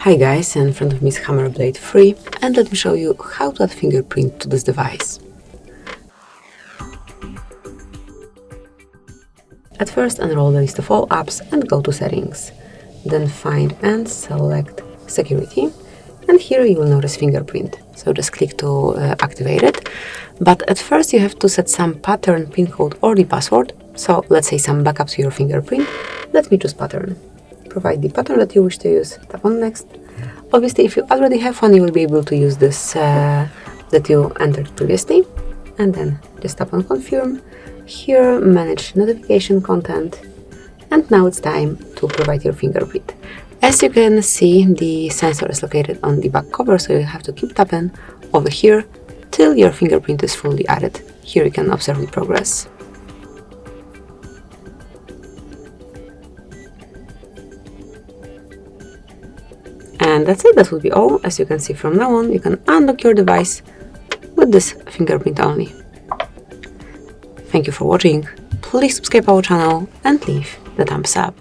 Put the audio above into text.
Hi guys, in front of me is Hammer Blade 3 and let me show you how to add fingerprint to this device. At first enroll the list of all apps and go to settings. Then find and select security, and here you will notice fingerprint. So just click to activate it. But at first you have to set some pattern, pin code or the password. So let's say some backup to your fingerprint. Let me choose pattern. Provide the pattern that you wish to use, tap on next. Obviously if you already have one you will be able to use this that you entered previously, and then just tap on confirm. Here manage notification content, and now it's time to provide your fingerprint. As you can see, the sensor is located on the back cover, so you have to keep tapping over here till your fingerprint is fully added. Here you can observe the progress. And that's it, that will be all. As you can see, from now on you can unlock your device with this fingerprint only. Thank you for watching. Please subscribe our channel and leave the thumbs up.